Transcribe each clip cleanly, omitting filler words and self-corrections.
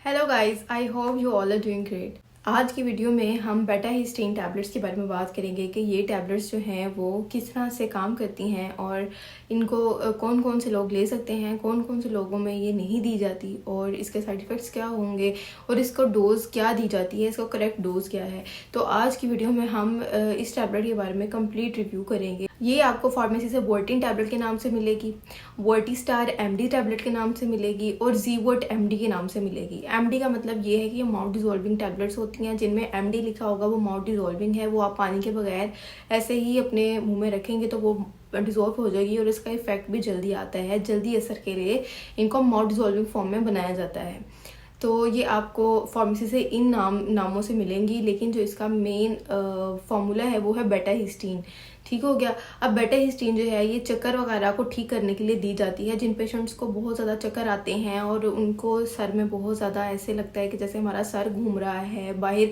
Hello guys, I hope you all are doing great. आज की video में हम बेटा हिस्टीन टैबलेट्स के बारे में बात करेंगे कि ये टैबलेट्स जो हैं वो किस तरह से काम करती हैं और इनको कौन कौन से लोग ले सकते हैं, कौन कौन से लोगों में ये नहीं दी जाती और इसके साइड इफ़ेक्ट्स क्या होंगे और इसको डोज़ क्या दी जाती है, इसको करेक्ट डोज़ क्या है। तो आज की वीडियो में हम इस टैबलेट के बारे में कंप्लीट रिव्यू करेंगे। ये आपको फार्मेसी से वर्टिन टैबलेट के नाम से मिलेगी, वर्टिस्टार एमडी टैबलेट के नाम से मिलेगी और जीवर्ट एमडी के नाम से मिलेगी। एमडी का मतलब ये है कि ये माउथ डिजोल्विंग टैबलेट्स होती हैं, जिनमें एमडी लिखा होगा वो माउथ डिजोल्विंग है, वो आप पानी के बगैर ऐसे ही अपने मुंह में रखेंगे तो वो डिजोल्व हो जाएगी और इसका इफेक्ट भी जल्दी आता है। जल्दी असर के लिए इनको माउथ डिजोल्विंग फॉर्म में बनाया जाता है। तो ये आपको फार्मेसी से इन नामों से मिलेंगी, लेकिन जो इसका मेन फार्मूला है वो है बेटा हिस्टीन। ठीक हो गया। अब बेटा हिस्टीन जो है ये चक्कर वगैरह को ठीक करने के लिए दी जाती है। जिन पेशेंट्स को बहुत ज़्यादा चक्कर आते हैं और उनको सर में बहुत ज़्यादा ऐसे लगता है कि जैसे हमारा सर घूम रहा है, बाहर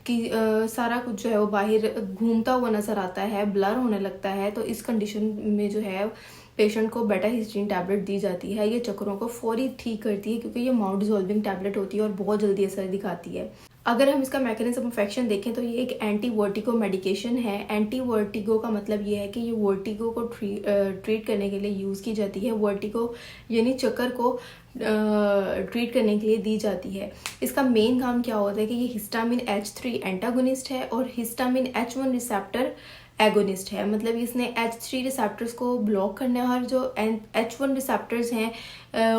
की सारा कुछ जो है वो बाहर घूमता हुआ नज़र आता है, ब्लर होने लगता है, तो इस कंडीशन में जो है पेशेंट को बेटा हिस्टीन टैबलेट दी जाती है। ये चक्करों को फौरी ठीक करती है क्योंकि ये माउथ डिजोल्विंग टैबलेट होती है और बहुत जल्दी असर दिखाती है। अगर हम इसका मैकेनिज्म ऑफ एक्शन देखें तो ये एक एंटी वर्टिगो मेडिकेशन है। एंटी वर्टिगो का मतलब ये है कि ये वर्टिगो को ट्रीट करने के लिए यूज़ की जाती है। वर्टिगो यानी चक्कर को ट्रीट करने के लिए दी जाती है। इसका मेन काम क्या होता है कि ये हिस्टामिन H3 एंटागोनिस्ट है और हिस्टामिन H1 रिसेप्टर एगोनिस्ट है। मतलब इसने H3 रिसेप्टर्स को ब्लॉक करना है और जो H1 रिसेप्टर्स हैं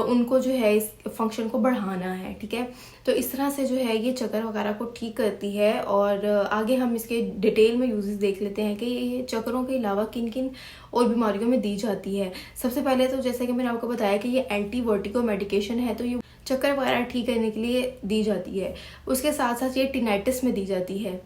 उनको जो है इस फंक्शन को बढ़ाना है। ठीक है, तो इस तरह से जो है ये चक्कर वगैरह को ठीक करती है। और आगे हम इसके डिटेल में यूजेस देख लेते हैं कि ये चक्करों के अलावा किन किन और बीमारियों में दी जाती है। सबसे पहले तो जैसे कि मैंने आपको बताया कि ये एंटी वर्टिगो मेडिकेशन है, तो ये चक्कर वगैरह ठीक करने के लिए दी जाती है। उसके साथ साथ ये टिनाइटिस में दी जाती है।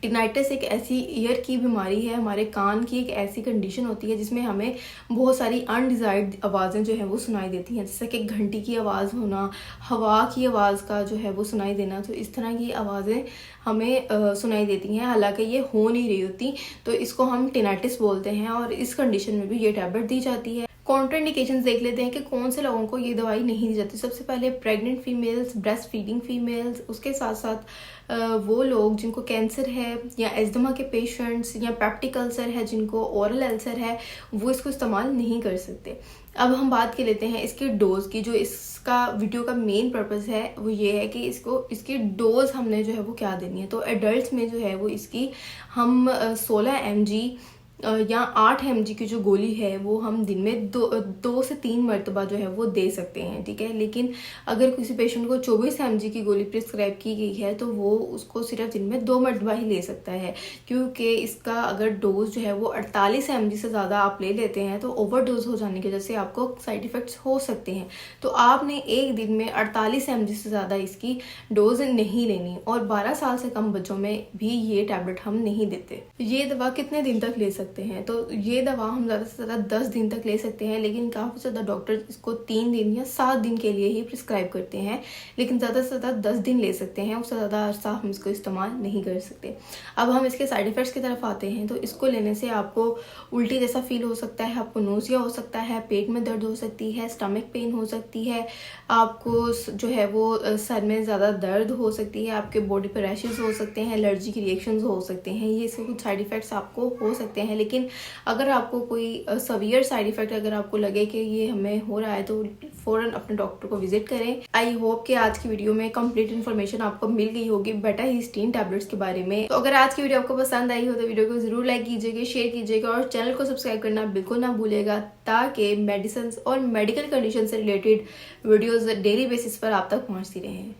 टिनाइटिस एक ऐसी ईयर की बीमारी है, हमारे कान की एक ऐसी कंडीशन होती है जिसमें हमें बहुत सारी अनडिजायर्ड आवाज़ें जो है वो सुनाई देती हैं, जैसे कि घंटी की आवाज़ होना, हवा की आवाज़ का जो है वो सुनाई देना। तो इस तरह की आवाज़ें हमें सुनाई देती हैं, हालांकि ये हो नहीं रही होती, तो इसको हम टिनाइटिस बोलते हैं और इस कंडीशन में भी ये टैबलेट दी जाती है। कॉन्ट्राइंडिकेशंस देख लेते हैं कि कौन से लोगों को ये दवाई नहीं दी जाती। सबसे पहले pregnant females, breast feeding females, उसके साथ साथ वो लोग जिनको कैंसर है या एस्थमा के पेशेंट्स या पेप्टिक अल्सर है, जिनको ओरल अल्सर है, वो इसको इस्तेमाल नहीं कर सकते। अब हम बात कर लेते हैं इसके डोज की। जो इसका वीडियो का मेन पर्पस है वो ये है कि इसकी डोज हमने जो है वो क्या देनी है। तो एडल्ट में जो है वो इसकी हम 16 mg या 8 mg की जो गोली है वो हम दिन में दो से 3 मरतबा जो है वो दे सकते हैं। ठीक है, लेकिन अगर किसी पेशेंट को 24 mg की गोली प्रिस्क्राइब की गई है तो वो उसको सिर्फ दिन में 2 मरतबा ही ले सकता है, क्योंकि इसका अगर डोज जो है वो 48 mg से ज़्यादा आप ले लेते हैं तो ओवरडोज हो जाने की वजह से आपको साइड इफ़ेक्ट्स हो सकते हैं। तो आपने एक दिन में 48 mg से ज़्यादा इसकी डोज नहीं लेनी और 12 साल से कम बच्चों में भी ये टैबलेट हम नहीं देते। ये दवा कितने दिन तक ले सकते हैं? तो ये दवा हम ज़्यादा से ज़्यादा 10 दिन तक ले सकते हैं, लेकिन काफ़ी ज़्यादा डॉक्टर इसको 3 दिन या 7 दिन के लिए ही प्रिस्क्राइब करते हैं, लेकिन ज़्यादा से ज़्यादा 10 दिन ले सकते हैं, उससे ज़्यादा अरसा हम इसको इस्तेमाल नहीं कर सकते। अब हम इसके साइड इफ़ेक्ट्स की तरफ आते हैं। तो इसको लेने से आपको उल्टी जैसा फील हो सकता है, आपको नोज़िया हो सकता है, पेट में दर्द हो सकती है, स्टमक पेन हो सकती है, आपको जो है वो सर में ज़्यादा दर्द हो सकती है, आपके बॉडी पर रैशेज़ हो सकते हैं, एलर्जी के रिएक्शंस हो सकते हैं। ये इसके कुछ साइड इफ़ेक्ट्स आपको हो सकते हैं, लेकिन अगर आपको कोई सवियर साइड इफेक्ट अगर आपको लगे कि ये हमें हो रहा है तो फौरन अपने डॉक्टर को विजिट करें। आई होप कि आज की वीडियो में कंप्लीट इन्फॉर्मेशन आपको मिल गई होगी बेटा हिस्टीन टैबलेट्स के बारे में। तो अगर आज की वीडियो आपको पसंद आई हो तो वीडियो को जरूर लाइक कीजिएगा, शेयर कीजिएगा और चैनल को सब्सक्राइब करना बिल्कुल ना भूलिएगा, ताकि मेडिसिन और मेडिकल कंडीशन से रिलेटेड वीडियोज डेली बेसिस पर आप तक पहुंचती रहें।